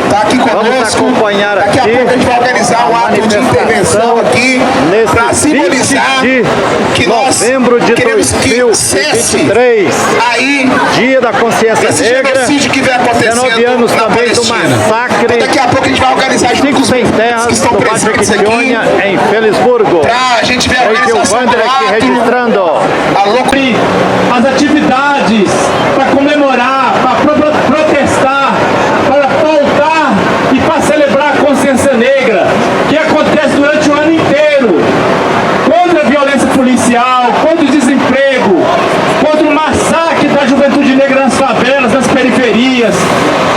está aqui conosco. Acompanhar Daqui a pouco a gente vai organizar um ato de intervenção aqui para simbolizar que nós queremos que cesse aí dia da consciência esse negra, genocídio que vem acontecendo 19 anos na também do Palestina. massacre Então, daqui a pouco a gente vai organizar junto com os sem terras que estão no presentes aqui em Felisburgo. para a gente ver a Aqui o organização do Wander aqui ato, registrando. As atividades para comemorar, para protestar, para pautar e para celebrar a consciência negra, que acontece durante o ano inteiro, contra a violência policial, contra o desemprego, contra o massacre da juventude negra nas favelas, nas periferias,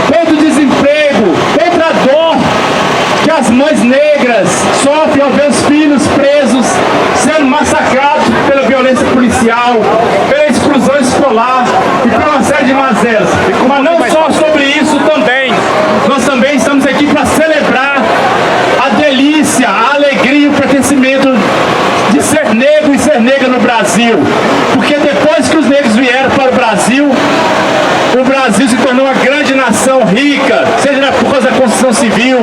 contra o desemprego, contra a dor que as mães negras sofrem ao ver os filhos presos, sendo massacrados pela violência policial, pela exclusão escolar e por uma série de mazelas. Mas não só sobre isso também, nós também estamos aqui para celebrar a delícia, a alegria e o pertencimento de ser negro e ser negra no Brasil. Porque depois que os negros vieram para o Brasil se tornou uma grande nação rica, seja por causa da Constituição Civil,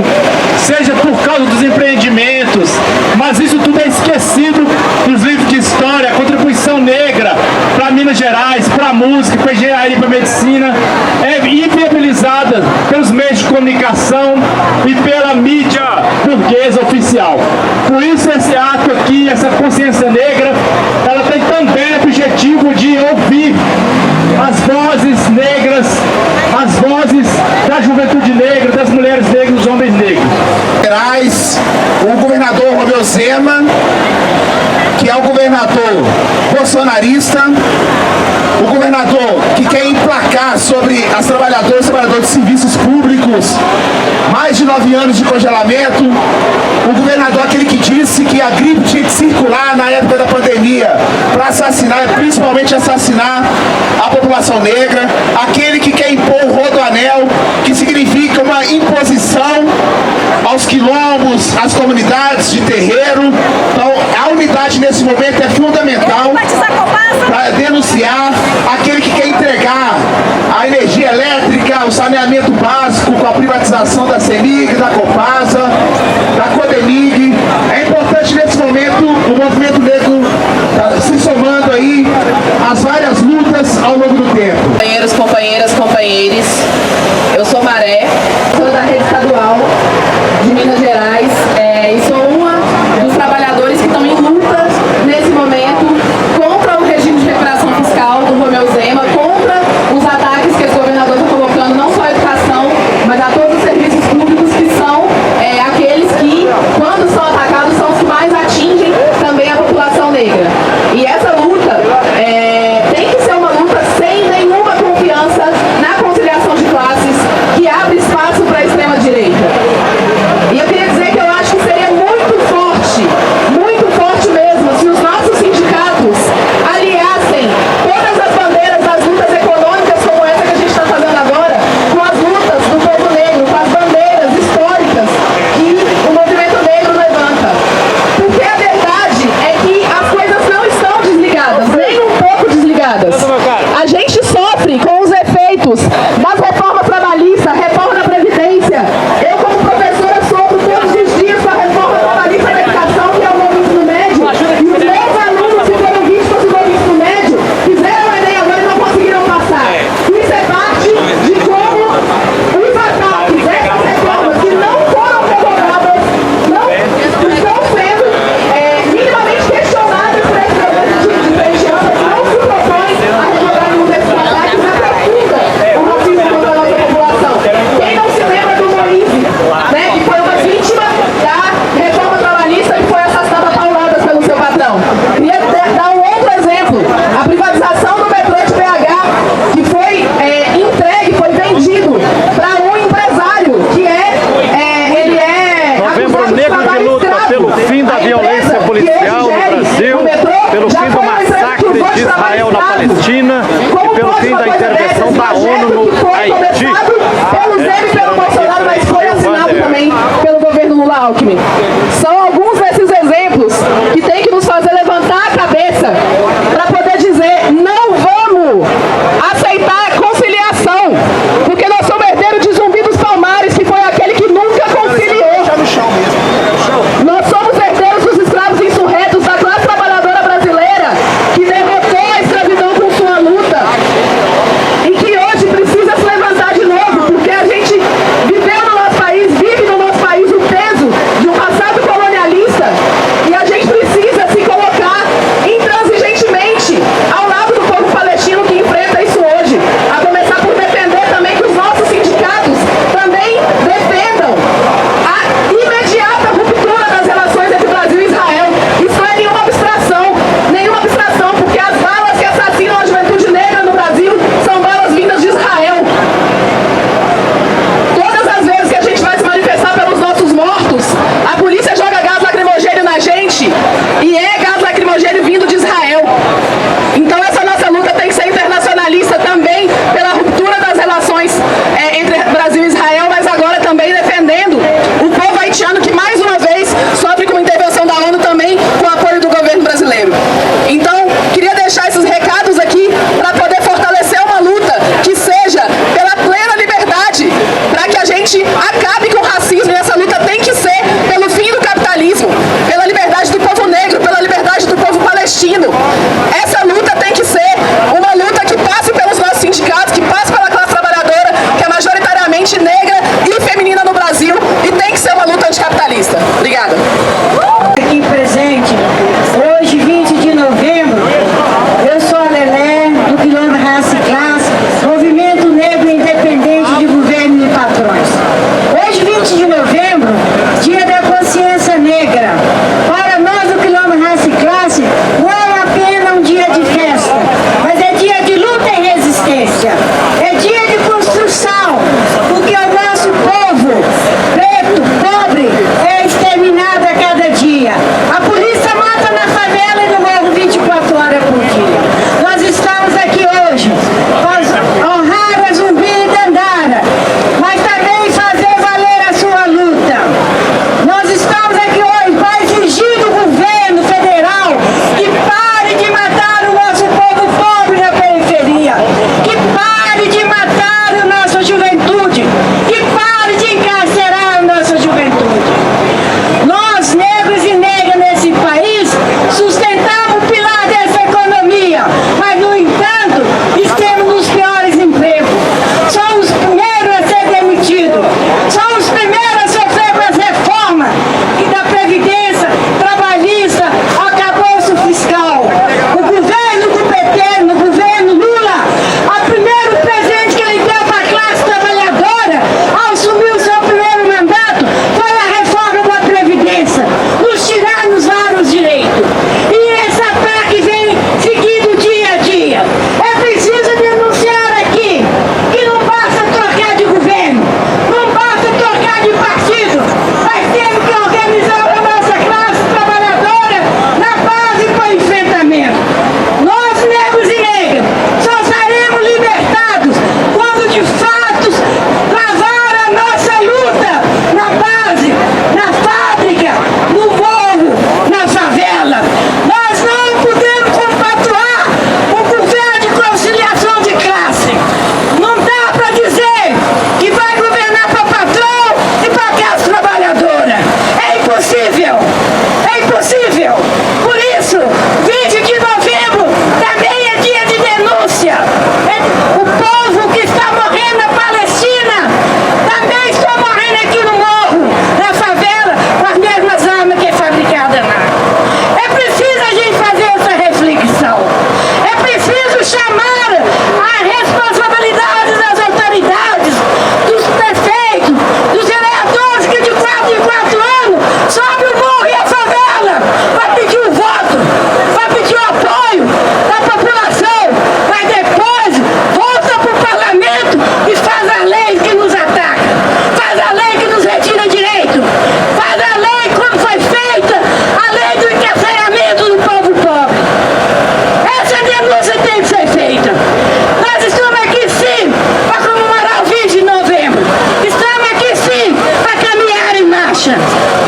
seja por causa dos empreendimentos, mas isso tudo é esquecido nos livros de história. A contribuição negra para Minas Gerais, para a música, para a engenharia, para a medicina, é inviabilizada pelos meios de comunicação e pela mídia burguesa oficial. Por isso esse ato aqui, essa consciência negra, ela tem também o objetivo de ouvir as vozes negras, as vozes da juventude negra, das mulheres negras, dos homens negros. O governador Romeu Zema, que é o governador bolsonarista, o governador que quer emplacar sobre as trabalhadoras e trabalhadores de serviços públicos mais de 9 anos de congelamento, o governador aquele que disse que a gripe tinha que circular na época da pandemia para assassinar, principalmente assassinar a população negra, aquele que quer impor o Rodoanel, que significa uma imposição aos quilombos, às comunidades de terreiro. Então a unidade nesse momento é fundamental para denunciar aquele que quer entregar a energia elétrica, o saneamento básico com a privatização da CEMIG, da Copasa, da Codemig. É importante nesse momento o movimento negro se somando aí às várias lutas ao longo do tempo. Companheiros, companheiras, companheiros, eu sou Maré, sou da rede estadual de Minas Gerais e sou uma dos trabalhadores que estão em luta nesse momento contra o regime de recuperação fiscal do Romeu Zema, contra os ataques que esse governador está colocando, não só à educação, mas a todos os serviços públicos que são aqueles que, quando são atacados, são os que mais atingem também a população negra. E essa luta tem que ser uma luta sem nenhuma confiança na conciliação de classes, que abre espaço para a extrema-direita. E eu queria dizer que eu acho que seria muito forte mesmo, se os nossos sindicatos aliassem todas as bandeiras das lutas econômicas como essa que a gente está fazendo agora, com as lutas do povo negro, com as bandeiras históricas que o movimento negro levanta. Porque a verdade é que as coisas não estão desligadas, nem um pouco desligadas. A gente sofre com os efeitos das reformas trabalhistas, reforma da Previdência. Eu, como professora, sofro todos os dias com a reforma trabalhista da educação, que é o novo ensino médio. E os meus alunos que foram vistos do novo ensino médio fizeram o Enem agora e não conseguiram passar. Isso é parte de como os ataques, essas reformas que não foram revogadas, não estão sendo minimamente questionadas por esse governo de Cristiano, que não se propõe a revogar nenhum desses ataques, aprofunda o racismo contra a nossa população. Quem não se lembra do Moise, que foi uma vítima da reforma trabalhista e foi assassinada a pauladas pelo seu patrão. Queria dar um outro exemplo, a privatização do metrô de BH, que foi entregue, foi vendido para um empresário que ele é Novembro Negro de luta pelo fim da violência policial no Brasil, pelo fim do massacre de Israel na Palestina e pelo fim da intervenção da ONU no Haiti. Pelo Zema e pelo Bolsonaro, mas foi assinado também pelo governo Lula-Alckmin. São alguns desses exemplos que tem que nos fazer levantar a cabeça para poder dizer: não vamos aceitar a conciliação, porque nós somos herdeiros de Zumbi dos Palmares, que foi a liberdade, acabe com o racismo, e essa luta tem que ser pelo fim do capitalismo, pela liberdade do povo negro, pela liberdade do povo palestino. Essa luta tem que ser uma luta que passe pelos nossos sindicatos, que passe pela classe trabalhadora, que é majoritariamente negra e feminina no Brasil, e tem que ser uma luta anticapitalista. Obrigada. Aqui presente, hoje, 20 de novembro, eu sou a Lelé, do Quilombo Raça e Classe, Movimento Negro Independente de Governo e Patrões. Hoje, 20 de novembro, Dia da Consciência Negra. Para nós do Quilombo Raça e Classe, não é apenas um dia de festa, mas é dia de luta e resistência. É dia de construção, porque o nosso povo preto, pobre, é exterminado a cada dia. A polícia mata na favela e no morro 24 horas por dia. Nós estamos aqui hoje para honrar a Zumbi e Dandara, mas também fazer valer a sua luta. Nós estamos aqui hoje para exigir do governo federal que pare de matar o nosso povo pobre na periferia, que pare de matar a nossa juventude, que pare de encarcerar a nossa juventude. Nós, negros e negras nesse país, sustentamos o pilar dessa economia, mas, no entanto, estamos nos piores empregos. Somos os primeiros a ser demitidos, somos os primeiros a sofrer com as reformas e da Previdência Trabalhista, arcabouço fiscal. O governo do PT, no governo Lula, o primeiro presente que ele deu para a classe trabalhadora, ao assumir o seu primeiro mandato, foi a reforma da Previdência, nos tirar nos vários direitos. E esse ataque vem seguindo dia a dia. É preciso denunciar aqui que não basta trocar de governo, não basta trocar de partido, mas temos que organizar a nossa classe trabalhadora na base para o enfrentamento. Nós, negros e negras, só seremos libertados quando de fato travar a nossa luta na base, na fábrica, no morro, na favela. Nós não podemos compactuar com o governo de conciliação de classe. Não dá para dizer que vai governar para patrão e para a classe trabalhadora. É impossível. É impossível. Por isso, 20 de novembro também é dia de denúncia. O povo que está morrendo na Palestina também está morrendo aqui no morro, na favela, com as mesmas armas que é fabricada lá. É preciso a gente fazer essa reflexão. É preciso chamar a responsabilidade das autoridades, dos prefeitos, dos vereadores que de 4 em 4 anos sobem o morro e a favela para pedir o voto, para pedir o apoio da população, mas depois volta para o parlamento e faz a lei que nos ataca, faz a lei que nos retira direito, faz a lei como foi feita a lei do encarceramento do povo pobre. Essa denúncia tem que ser feita. Nós estamos aqui sim para comemorar o 20 de novembro. Estamos aqui sim para caminhar em marcha.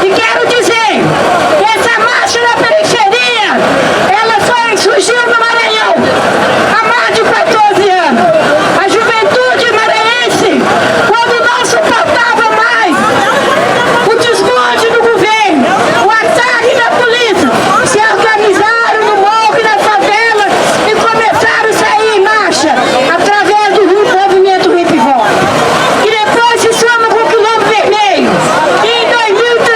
E quero dizer que essa marcha na periferia, ela surgiu no Maranhão há mais de 14 anos. A juventude maranhense, quando não suportava mais o desmonte do governo, o ataque da polícia, se organizaram no morro e na favela e começaram a sair em marcha através do movimento Hip Hop. E depois se chama com o Quilombo Vermelho. E em 2013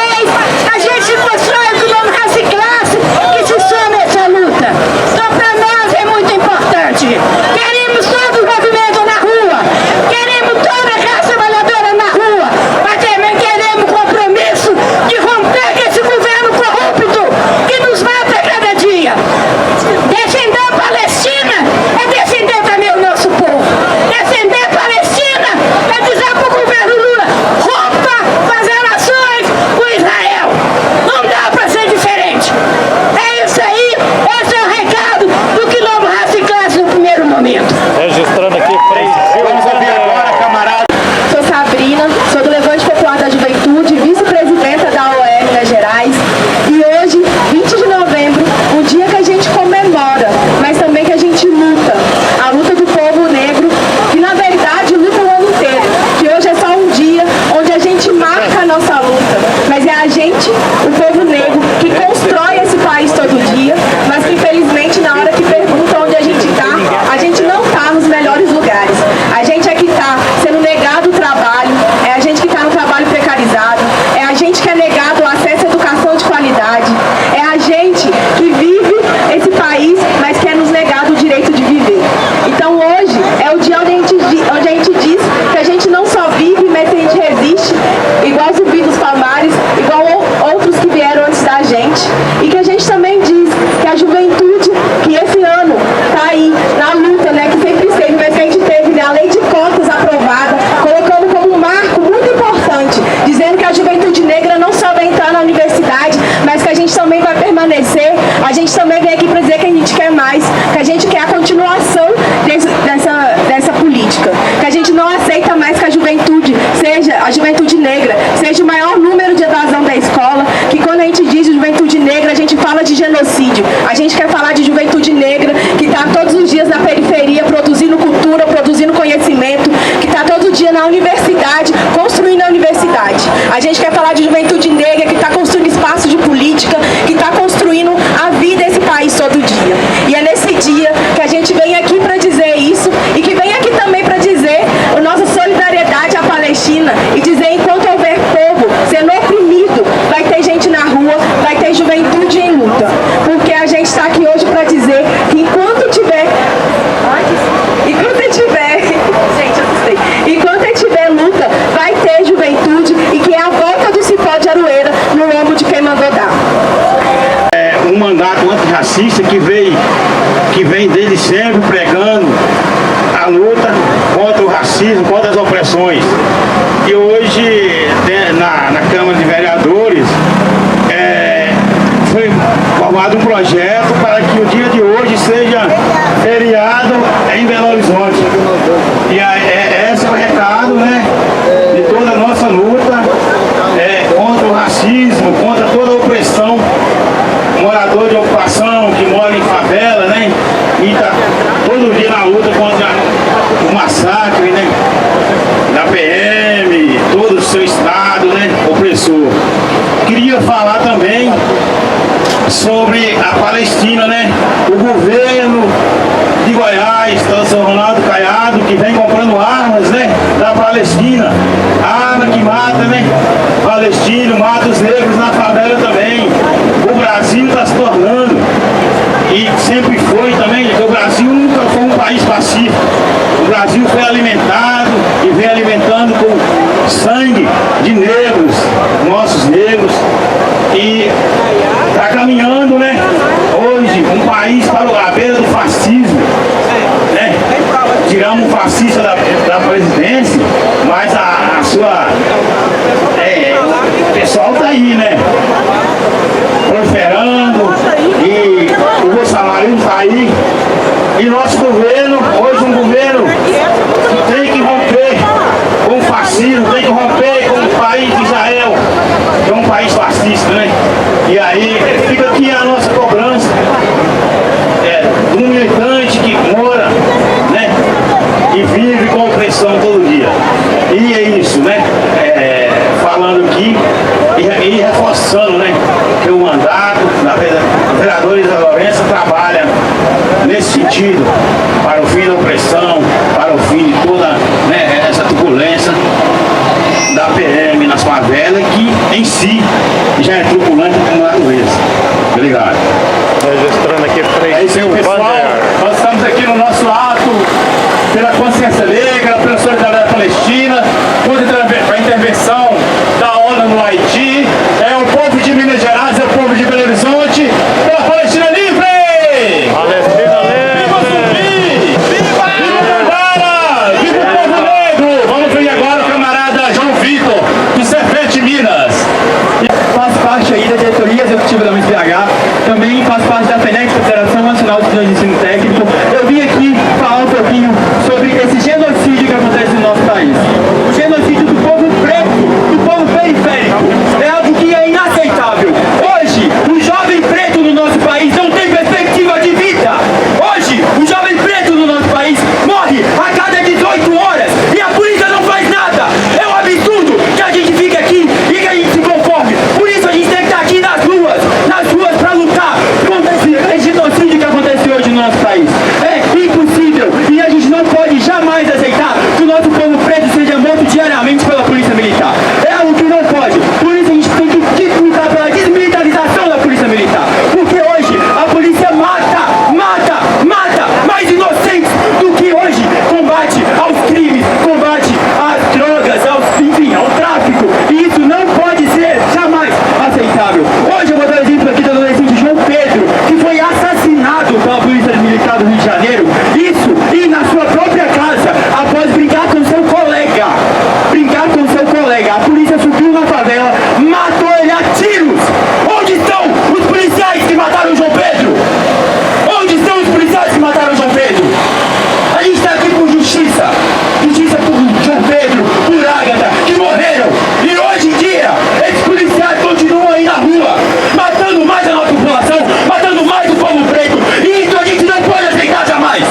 gente, o povo negro, que constrói esse país todo dia, mas que infelizmente na hora que perguntam onde a gente não está nos melhores lugares. A gente é que está sendo negado o trabalho, é a gente que está no trabalho precarizado, é a gente que é negado o acesso à educação de qualidade, é a gente que vive esse país, mas que é nos negado o direito de viver. Então hoje é o dia onde a gente diz que a gente não só vive, mas que a gente resiste, igual Zumbi dos Palmares, igual outros que vieram antes da gente, e que a gente também diz que a juventude, que esse ano está aí na luta, né, que sempre esteve, mas que a gente teve, né, a lei de cotas aprovada, colocando como um marco muito importante, dizendo que a juventude negra não só vai entrar na universidade, mas que a gente também vai permanecer. A gente também vem aqui para dizer que a gente quer mais, que a gente quer a continuação dessa política, que a gente não aceita mais que a juventude negra, seja o maior número de evasão da escola, que quando a gente diz juventude negra, a gente fala de genocídio. A gente quer falar de juventude negra, que está todos os dias na periferia, produzindo cultura, produzindo conhecimento, que está todo dia na universidade, construindo a universidade. A gente quer falar de juventude negra, que está construindo espaço de política, que está construindo a vida desse país todo dia. E é nesse dia que a gente vem aqui para dizer isso, e que vem aqui também para dizer a nossa solidariedade à Palestina, e dizer, enquanto houver povo sendo oprimido, vai ter gente na rua, vai ter juventude em luta. Porque a gente está aqui hoje para dizer que enquanto tiver luta, vai ter juventude, e que é a volta do cipó de Aroeira no lombo de quem mandou dar. É um mandato antirracista que vem desde sempre pregando a luta contra o racismo, contra as opressões. E hoje, na Câmara de Vereadores, foi formado um projeto para que o dia de hoje seja feriado em Belo Horizonte. E esse é o recado, né, de toda a nossa luta contra o racismo, contra toda a opressão. Morador de ocupação que mora em favela, né, e está todo dia na luta contra o massacre, né, da PM, todo o seu estado, né, opressor. Queria falar também sobre a Palestina, né, o governo de Goiás, São Ronaldo Caiado, que vem comprando armas, né, da Palestina, arma que mata, né, palestino, mata os negros na favela também. O Brasil está se tornando, e sempre foi também, o Brasil nunca foi um país pacífico. O Brasil foi alimentado e vem alimentando com sangue de negros, nossos negros, e está caminhando, né, hoje um país para a beira do fascismo, né? Tiramos um fascista da presidência, mas a sua o pessoal está aí, né, proliferando, e o bolsonarismo está aí, e nosso governo, hoje um governo que tem que romper com o fascismo, tem que romper com o país de Israel, que é um país fascista, né? E aí fica aqui a nossa cobrança de um militante que mora, né, e vive com opressão todo dia. E é isso, né? Falando aqui e reforçando, né, que o mandato da vereadora Isa Lourença trabalha nesse sentido, para o fim da opressão, para o fim de toda, né, essa turbulência da PM nas favelas, que em si já é turbulenta como natureza. Obrigado. Registrando aqui 3 É isso aí, pessoal. Nós estamos aqui no nosso ato pela consciência negra, pela solidariedade palestina, contra a intervenção da ONU no Haiti. É o povo de Minas Gerais, é o povo de Belo Horizonte, pela Palestina livre! Palestina Viva Zumbi! Viva Dandara! Viva o povo negro! Vamos ver agora o camarada João Vitor, do Cefet Minas. Faço parte aí da diretoria executiva da UniBH, também faço parte da FENEC, Federação Nacional de Ensino Técnico. Eu vim aqui falar um pouquinho sobre esse genocídio que acontece no nosso país. O genocídio do povo preto, do povo periférico, é algo que é inaceitável. Hoje, o jovem preto no nosso país não tem perspectiva de vida. Hoje, o jovem preto no nosso país morre a cada 18 horas e a polícia não faz nada. É um absurdo que a gente fique aqui e que a gente se conforme. Por isso a gente tem favela, matou ele a tiros. Onde estão os policiais que mataram o João Pedro? Onde estão os policiais que mataram o João Pedro? A gente está aqui por justiça. Justiça por João Pedro, por Ágata, que morreram. E hoje em dia, esses policiais continuam aí na rua, matando mais a nossa população, matando mais o povo preto. E isso a gente não pode aceitar jamais.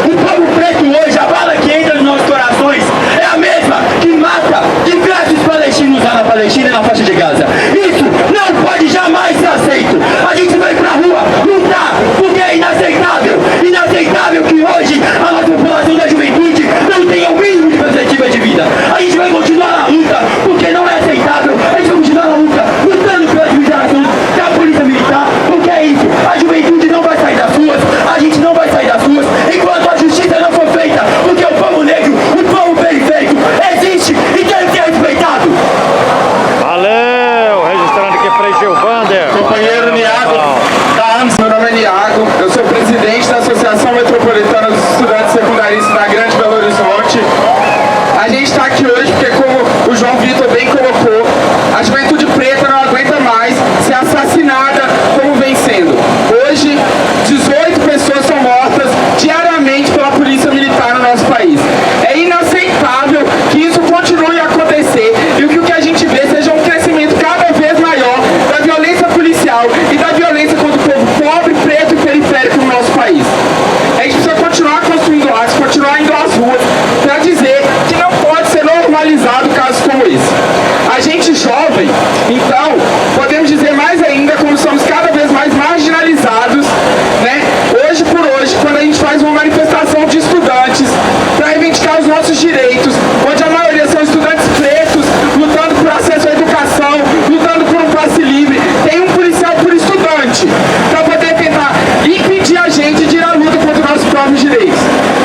O povo preto hoje, a bala que entra nos nossos corações é a mesma que mata diversos palestinos lá na Palestina e na faixa de Gaza. Isso não pode jamais ser aceito. A gente vai pra rua lutar, porque é inaceitável. Inaceitável que hoje a nossa população da juventude não tenha o mínimo de perspectiva de vida. A gente vai continuar na luta, porque não é aceitável. A gente vai continuar na luta, lutando pela liberação da polícia militar, porque é isso. A juventude não vai sair das ruas, a gente não vai sair das ruas enquanto a justiça não for feita, porque o povo negro, o povo periférico existe e tem que ser respeitado. Valeu! Registrando aqui Frei Gilvander. Companheiro Niago, meu nome é Niago, eu sou presidente da Associação Metropolitana dos Estudantes Secundaristas da Grande Belo Horizonte. A gente está aqui hoje porque, como o João Vitor bem colocou, a juventude preta não aguenta mais ser assassinada como vem sendo. Hoje, 18 pessoas são mortas diariamente pela polícia militar no nosso país. É inaceitável que isso continue a acontecer e que o que a gente vê seja um crescimento cada vez maior da violência policial e da violência contra o povo pobre, preto e periférico no nosso país. A gente precisa continuar construindo laços, continuar indo às ruas para dizer que não pode ser normalizado casos como esse. A gente jovem, então, podemos dizer mais ainda como somos cada vez mais marginalizados, né? Hoje por hoje, quando a gente faz uma manifestação de estudantes para reivindicar os nossos direitos, onde a maioria são estudantes pretos, lutando por acesso à educação, lutando por um passe livre, tem um policial por estudante, para poder tentar impedir a gente de ir à luta contra os nossos próprios direitos.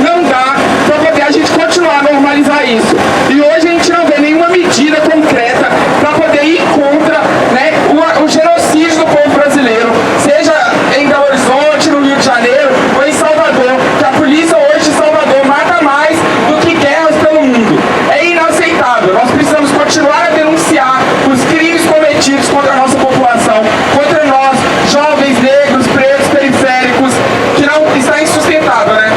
Não dá para poder a gente continuar a normalizar isso. E hoje a gente não vê nenhuma medida concreta para poder ir contra, né, o genocídio do povo brasileiro, seja em Belo Horizonte, no Rio de Janeiro ou em Salvador, que a polícia hoje de Salvador mata mais do que guerras pelo mundo. É inaceitável. Nós precisamos continuar a denunciar os crimes cometidos contra a nossa população, contra nós, jovens negros, pretos, periféricos, que não está insustentável, né?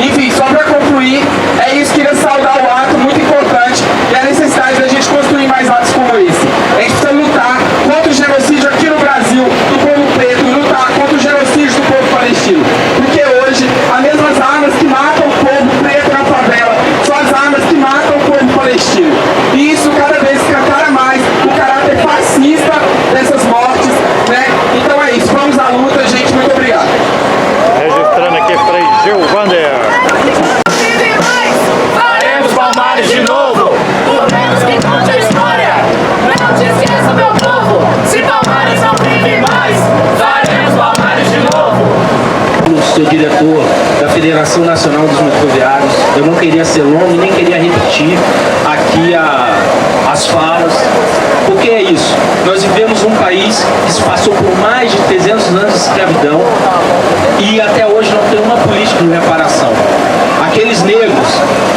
Enfim, só para concluir, é isso, queria saudar o ato muito importante e a necessidade da gente construir mais atos como esse. A gente precisa lutar contra o genocídio aqui no Brasil do povo preto e lutar contra o genocídio do povo palestino. Porque hoje, as mesmas armas que matam o povo preto na favela são as armas que matam o povo palestino. E isso cada vez escancara mais o caráter fascista dessas mortes, né? Então é isso, vamos à luta, gente, muito obrigado. Registrando aqui Frei Gilvander. Faremos Palmares de novo. Por menos que conte a história. Não te esqueça, meu povo. Se Palmares não vive mais, faremos Palmares de novo. Sou diretor da Federação Nacional dos Metroviários. Eu não queria ser longo e nem queria repetir aqui as falas, porque é isso. Nós vivemos um país que se passou por mais de 300 anos de escravidão e até hoje não tem uma política de reparação. Aqueles negros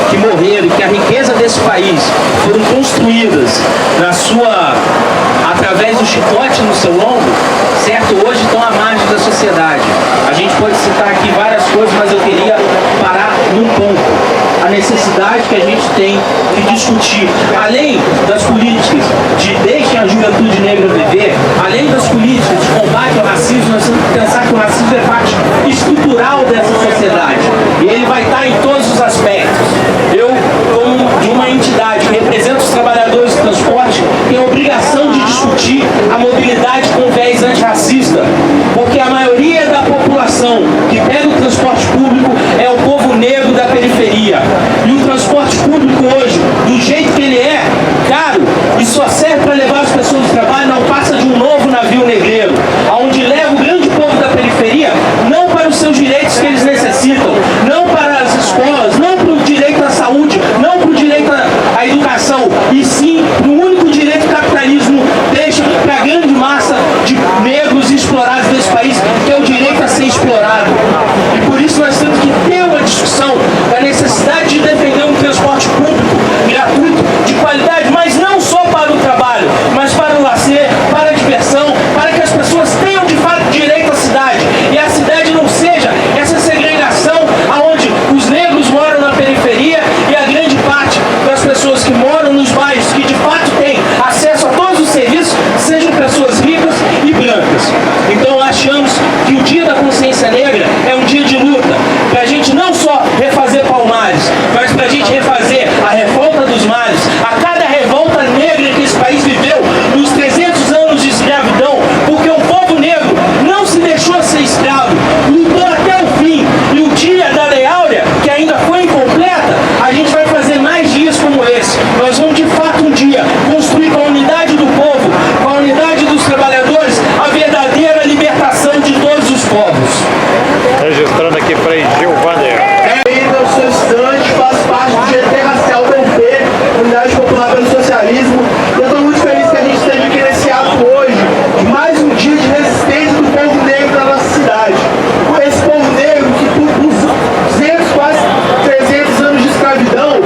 que morreram e que a riqueza desse país foram construídas através do chicote no seu lombo, certo? Hoje estão à margem da sociedade. A gente pode citar aqui várias coisas, mas eu queria parar num ponto. A necessidade que a gente tem de discutir, além das políticas de deixem a juventude negra viver, além das políticas de combate ao racismo, nós temos que pensar que o racismo é parte estrutural dessa sociedade. E ele vai estar em todos os aspectos. Eu, como de uma entidade que representa os trabalhadores do transporte, tenho a obrigação de discutir a mobilidade com viés antirracista, porque a maioria da população que pega o transporte público é o povo negro da periferia. E o transporte público hoje, do jeito que ele é, caro, e só serve para levar as pessoas do trabalho, não passa de um novo navio negreiro, onde leva o grande povo da periferia, não para os seus direitos que eles necessitam, não para as escolas, não para o direito à saúde, não para o direito à educação, e sim para o único direito que o capitalismo deixa para a grande massa de negros explorados desse país, que é o direito a ser explorado. E por isso nós temos que ter uma discussão da necessidade de defender um transporte público gratuito, de qualidade, mas não lutar pelo socialismo. Eu estou muito feliz que a gente esteja aqui nesse ato hoje, de mais um dia de resistência do povo negro da nossa cidade. Esse povo negro que por 200, quase 300 anos de escravidão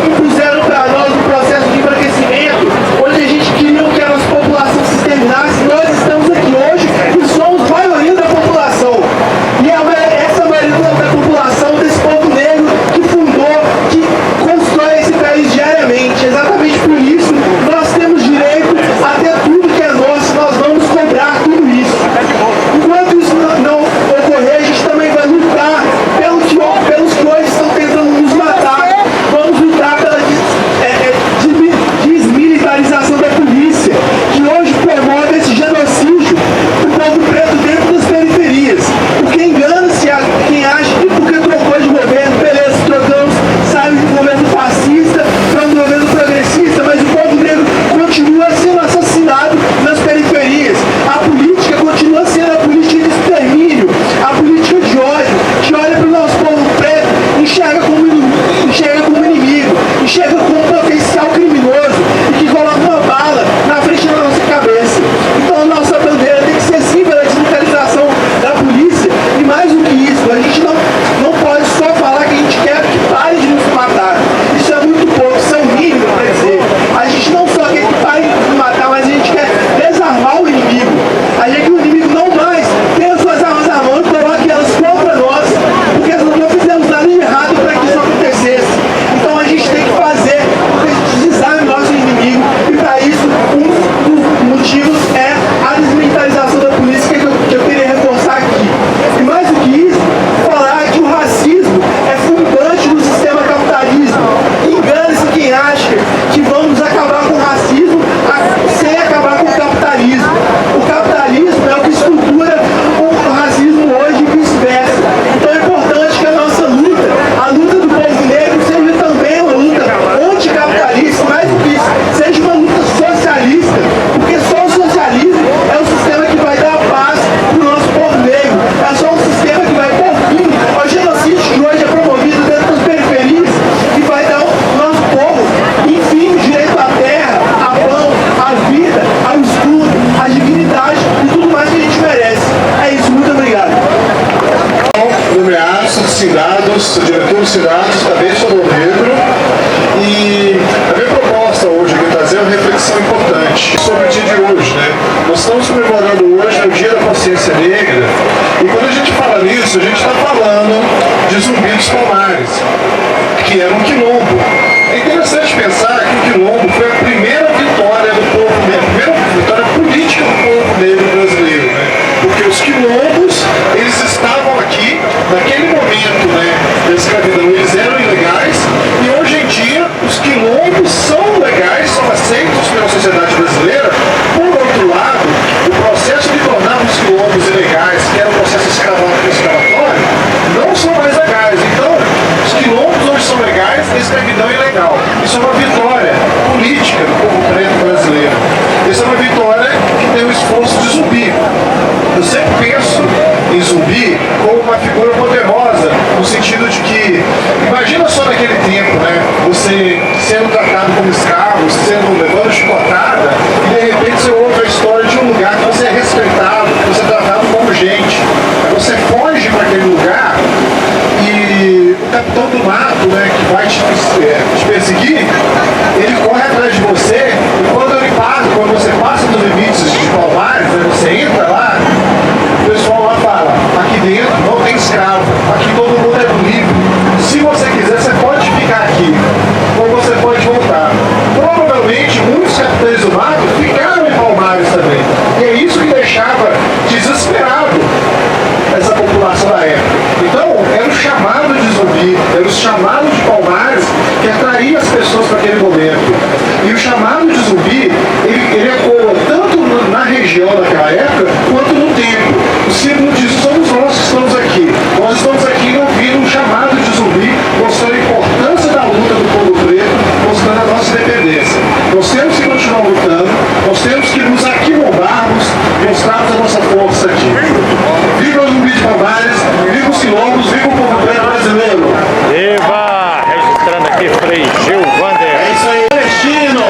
impuseram para nós um processo de embranquecimento, onde a gente queria que a nossa população se exterminasse. Nós estamos aqui hoje e somos maioria da população. E essa maioria da população desse povo negro que fundou, que constrói esse país diariamente. Exatamente por isso nós temos direito a ter tudo que é nosso, nós vamos cobrar tudo isso. Enquanto isso não ocorrer, a gente também vai lutar pelos que hoje estão tentando nos matar. Vamos lutar pela desmilitarização da polícia, que hoje promove esse genocídio do povo preto dentro das periferias. Porque engana-se quem acha que porque trocou de governo, beleza, trocamos, sabe, de governo fascista para um governo progressista, mas o povo negro continua sendo assassinado nas periferias. A política continua sendo a política de extermínio, a política de ódio, que olha para o nosso povo preto, enxerga como inimigo, enxerga como potencial criminoso e que coloca uma bala na frente da nossa cabeça. Então a nossa bandeira tem que ser sim pela desmilitarização da polícia, e mais do que isso, a gente não pode só falar que a gente quer que pare de nos matar. Isso é muito pouco, isso é o mínimo para dizer. A gente não só quer que pare de nos matar, mas a gente quer desarmar o inimigo. A gente quer que o inimigo não mais tenha suas armas à mão e coloque elas contra nós, porque nós não fizemos nada de errado para que isso acontecesse. Então a gente tem que fazer com que a gente desarme o nosso inimigo, e para isso um dos motivos é a desmilitarização da polícia, que eu queria reforçar aqui. E mais do que isso, falar que o racismo é fundante do sistema capitalismo. Engane-se quem acha que vamos acabar com o racismo sem acabar com o capitalismo. O capitalismo é o que estrutura o racismo hoje e vice-versa. Então é importante que a nossa luta, a luta do povo negro, seja também uma luta anticapitalista, mais do que isso, seja uma luta socialista, porque só o socialismo é o sistema que vai dar paz para o nosso povo negro. É só um sistema que vai pôr fim ao genocídio que hoje é promovido dentro das periferias, que vai dar ao nosso povo, enfim, o direito à terra, a pão, à vida, ao estudo, à dignidade e tudo mais que a gente merece. É isso, muito obrigado. Nomeados, assinados, diretor dos Sinados, cabeça do negro, e a minha proposta hoje aqui trazer uma reflexão importante sobre o dia de hoje, né? Nós estamos comemorando hoje o Dia da Consciência Negra, e quando a gente fala nisso, a gente está falando de Zumbi dos Palmares, que era um quilombo. É interessante pensar que o quilombo foi a primeira vitória do povo negro, a primeira vitória política do povo negro brasileiro, né? Porque os quilombos, eles estavam aqui, naquele momento, né, da escravidão, eles eram ilegais, e hoje em dia os quilombos são legais, são aceitos pela sociedade brasileira. Por outro lado, o processo de tornar os quilombos ilegais, que era um processo escravatório, não são mais legais. Então, os quilombos hoje são legais, a escravidão é ilegal. Isso é uma vitória política do povo preto brasileiro. Isso é uma vitória que tem o esforço de Zumbi. Eu sempre penso em Zumbi como uma figura poderosa, no sentido de que, imagina só naquele tempo, né, você sendo tratado como escravo, levando chicotada, e de repente você ouve a história de um lugar que você é respeitado, que você é tratado como gente. Você foge para aquele lugar e o capitão do mato, né, que vai te perseguir, ele corre atrás de você, e quando você passa dos limites de Palmares, né, você entra lá, o pessoal lá fala, aqui dentro não tem escravo, aqui todo mundo é livre. Se você quiser, você pode ficar aqui, ou você pode voltar. Provavelmente muitos capitães do mato ficaram em Palmares também. E é isso que deixava desesperado essa população da época. Então, era o chamado de Zumbi, era o chamado de Palmares que atraía as pessoas para aquele momento. E o chamado de Zumbi, ele ecoa tanto na região daquela época, quanto no tempo. O símbolo disso somos nós que estamos aqui. Nós estamos aqui ouvindo um chamado de Zumbi, mostrando a importância da luta do povo preto, mostrando a nossa independência. Nós temos que continuar lutando, nós temos que nos aquilombarmos, mostrarmos a nossa força aqui. Viva o Zumbi de Palmares, viva os quilombos, viva o povo preto brasileiro! Viva! Registrando aqui, Frei Gil Wander. É isso aí, Palestino!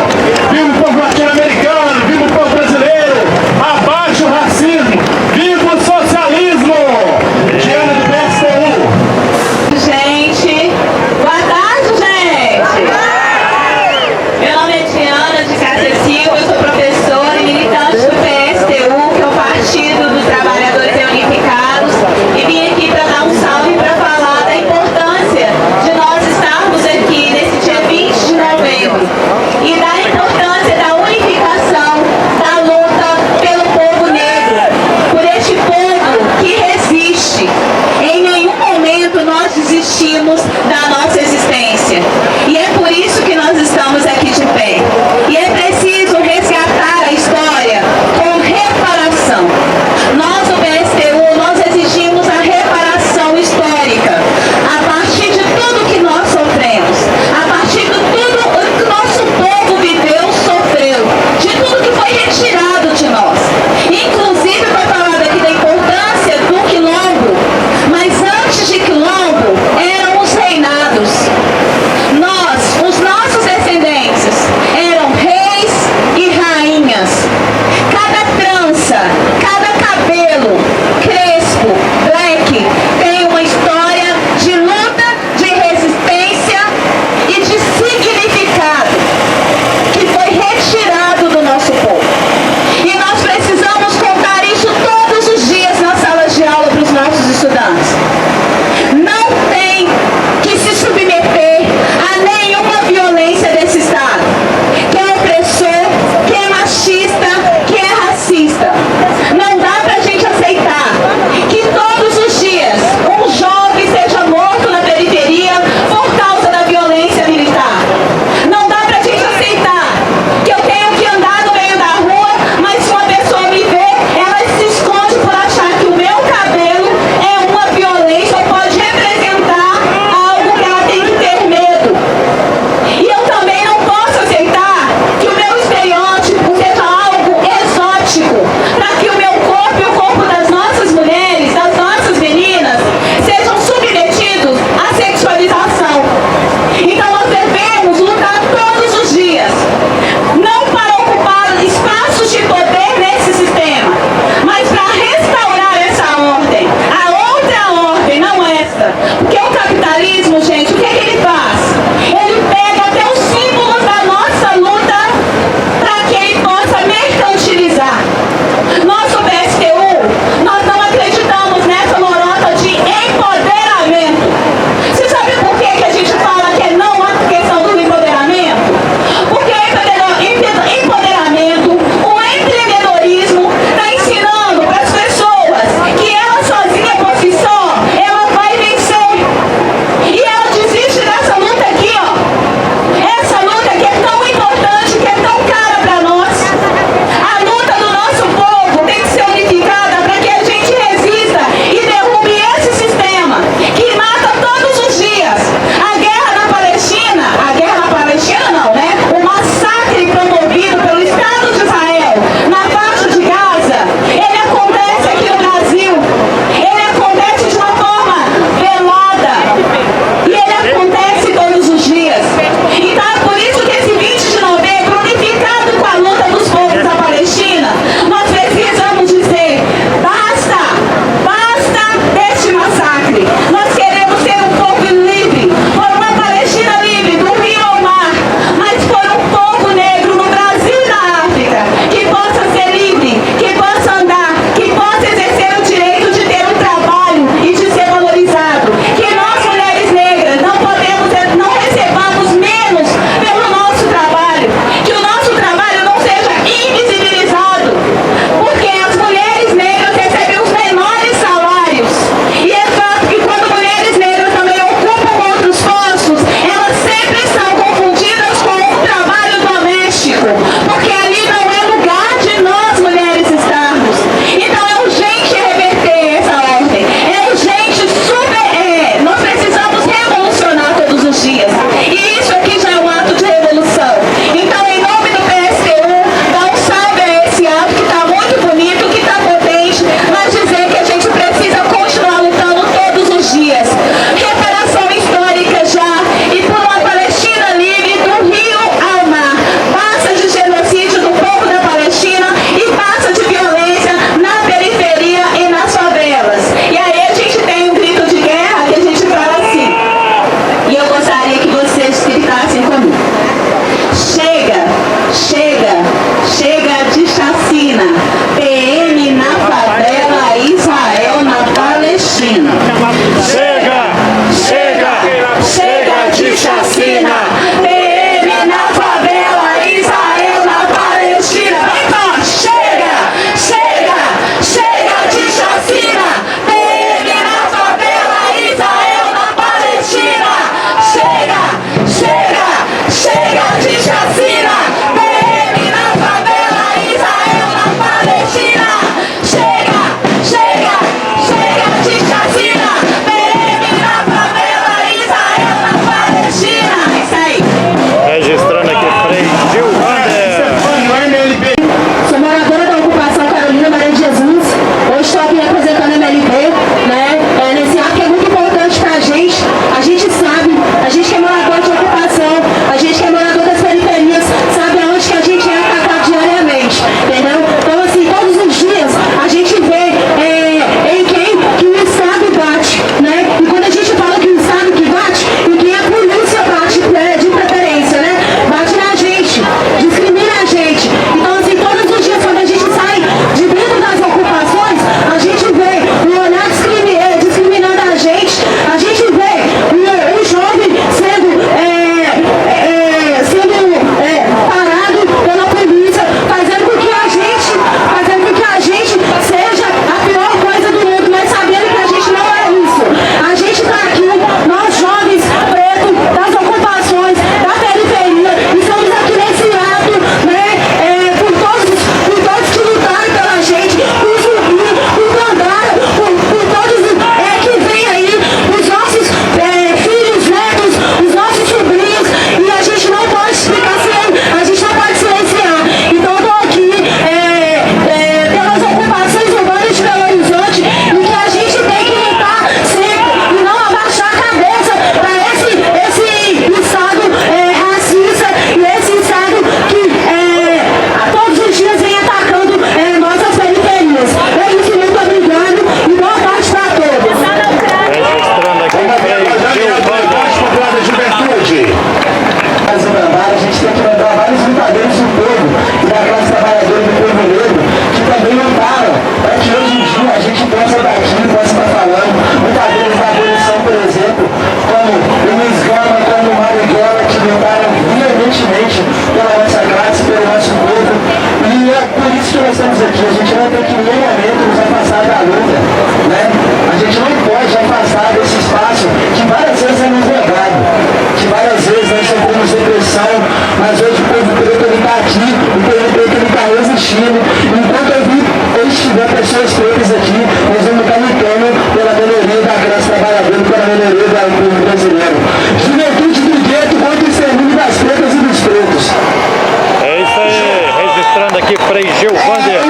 aqui, Frei Gilvander,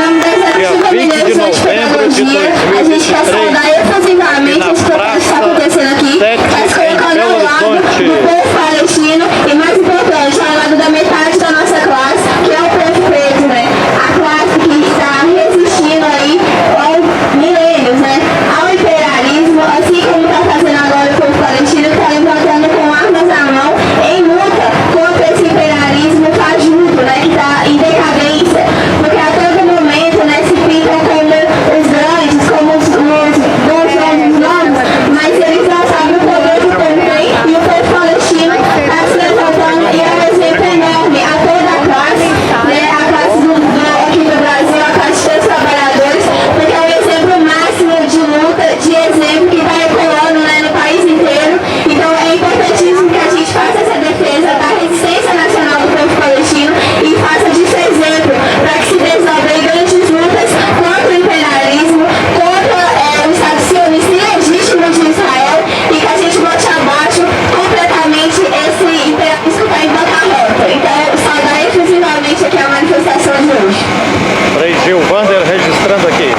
dia 20 de novembro de 2023, na Praça Tete, em Belo Horizonte. O povo palestino e, mais importante, ao lado da metade da nossa classe, que é o povo preto, né? A classe que está resistindo aí ao milênios, né? Ao imperialismo, assim como está fazendo agora o povo palestino, está levantando com armas na mão em luta contra esse imperialismo fajuto, né? Que está em decadência, porque a todo momento, né, se pintam como os grandes, como os bons homens novos, mas eles não sabem o poder que o povo tem, e o povo palestino está se levantando e é um exemplo enorme a toda a classe, né? A classe aqui do Brasil, a classe dos trabalhadores, porque é um exemplo máximo de luta, de exemplo que está ecoando, né, no país inteiro. Então é importantíssimo que a gente faça essa defesa da resistência nacional do povo palestino e faça disso exemplo para que se desdobrem grandes lutas contra o imperialismo, contra o Estado sionista ilegítimo de Israel, e que a gente bote abaixo completamente esse imperialismo que está em bancarrota. Então, saudar exclusivamente aqui a manifestação de hoje. Frei Gilvander registrando aqui.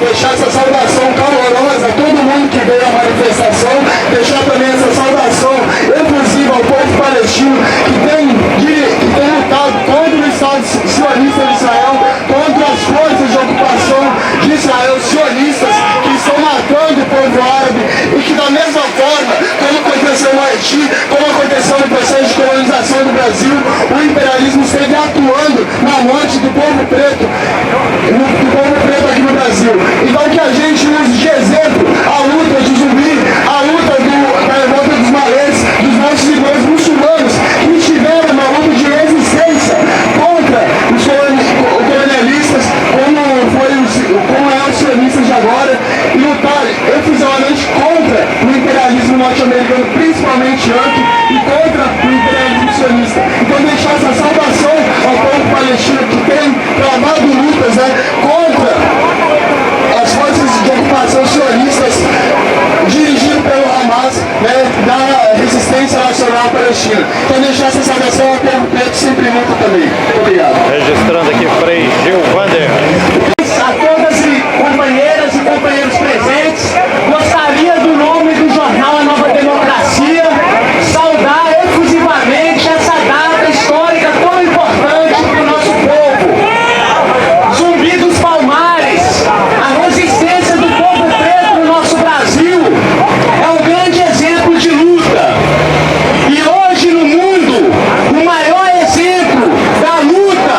Deixar essa saudação calorosa a todo mundo que veio à manifestação, deixar também essa saudação efusiva ao povo palestino que tem lutado contra o Estado sionista de Israel, contra as forças de ocupação de Israel sionistas que estão matando o povo árabe, e que da mesma forma, como aconteceu no Haiti, como aconteceu no processo de colonização do Brasil, o imperialismo esteve atuando na morte do povo preto, aqui no Brasil. Então que a gente use de exemplo a luta de Zumbi, a luta da revolta dos malês, dos nossos irmãos muçulmanos, que tiveram uma luta de resistência contra os colonialistas, como é os sionistas de agora, e lutar efusivamente contra o imperialismo norte-americano, principalmente yankee, e contra o imperialismo sionista. Então deixar essa saudação ao povo palestino que tem travado lutas, né, contra as forças de ocupação sionistas dirigido pelo Hamas, né, da resistência nacional palestina. Então deixar essa saudação ao povo preto sempre luta também. Muito obrigado. Registrando aqui, Frei Gilvander. A todas as companheiras e companheiros presentes, gostaria do nome do jornal A Nova Democracia saudar efusivamente essa data histórica tão importante para o nosso povo. Zumbi dos Palmares, a resistência do povo preto no nosso Brasil é um grande exemplo de luta. E hoje no mundo, o maior exemplo da luta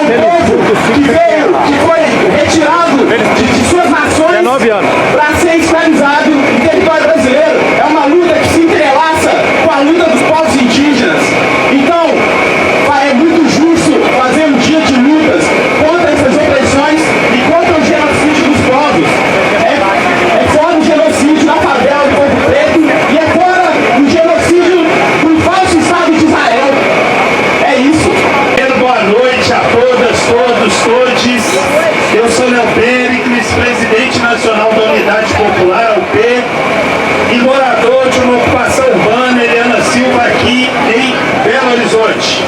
um povo que veio, que foi retirado de suas nações 19 anos. para ser escravizado em território brasileiro. É uma luta que se entrelaça com a luta dos povos indígenas. Então, é muito justo fazer um dia de lutas contra essas opressões e contra o genocídio dos povos. É fora o genocídio da favela do povo preto e é fora o genocídio do falso Estado de Israel. É isso. Boa noite a todas, todos, todes. Eu sou Léo Péricles, presidente nacional da Unidade Popular, UP, e morador de uma ocupação urbana, Eliana Silva, aqui em Belo Horizonte.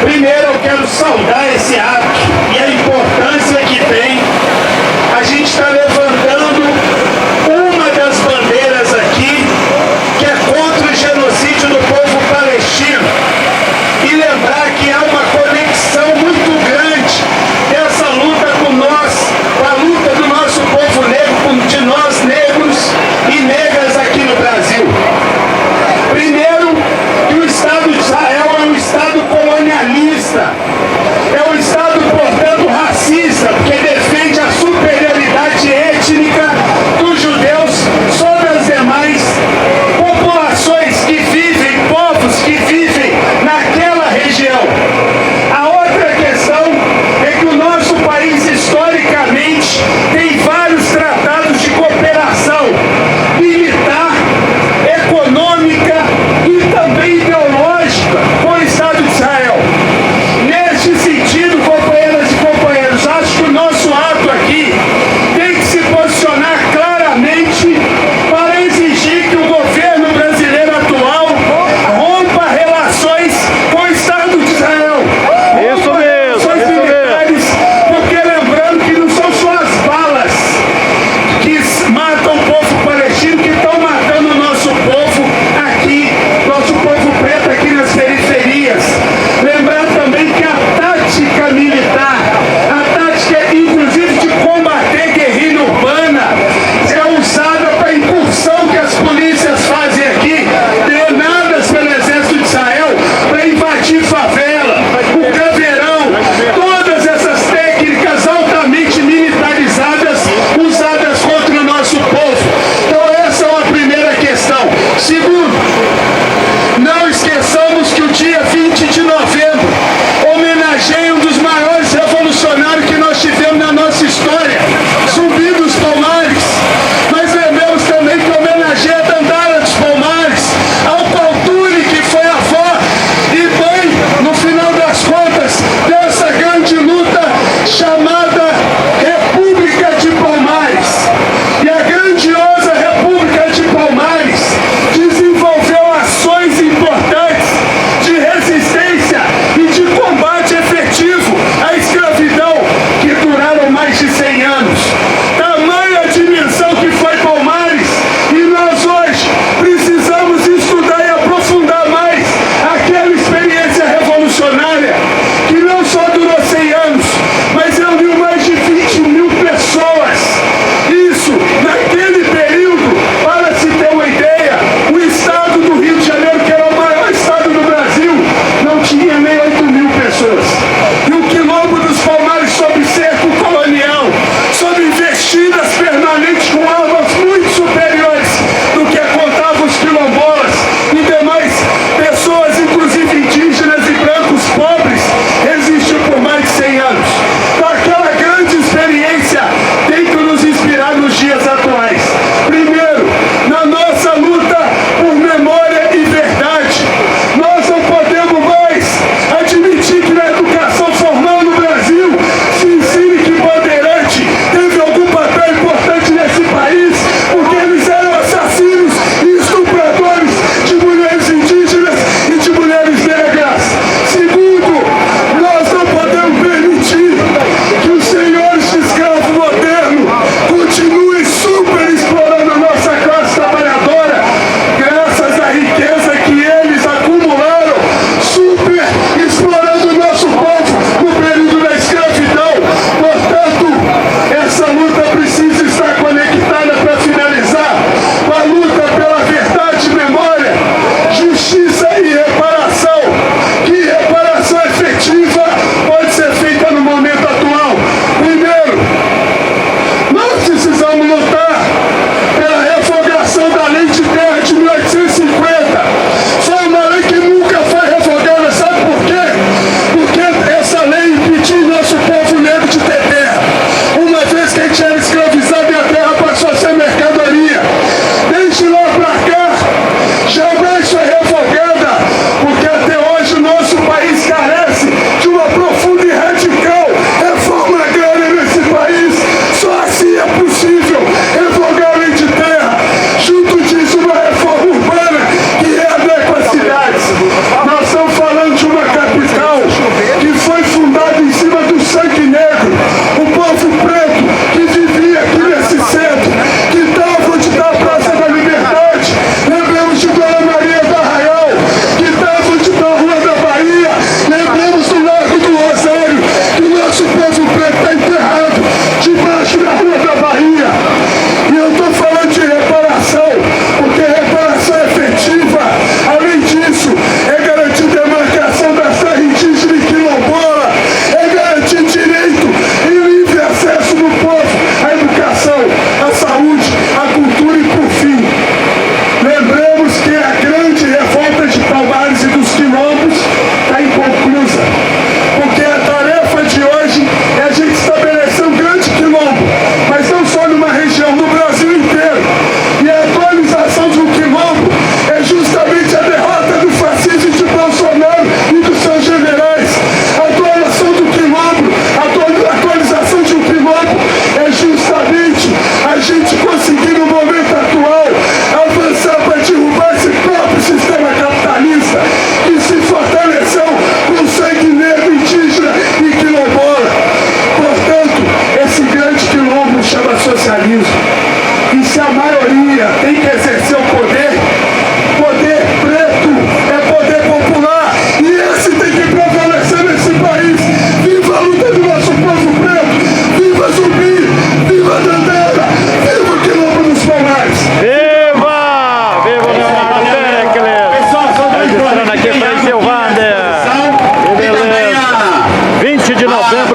Primeiro eu quero saudar esse ato e a importância que tem a gente estar levantando uma das bandeiras aqui, que é contra o genocídio do povo palestino. E lembrar que há uma conexão muito grande dessa luta com nós, com a luta do nosso povo negro, de nós negros e negras aqui no Brasil. Primeiro, que o Estado de Israel é um Estado colonialista, é um Estado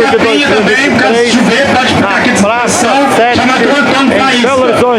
de 2023 na Praça 7 em Belo Horizonte.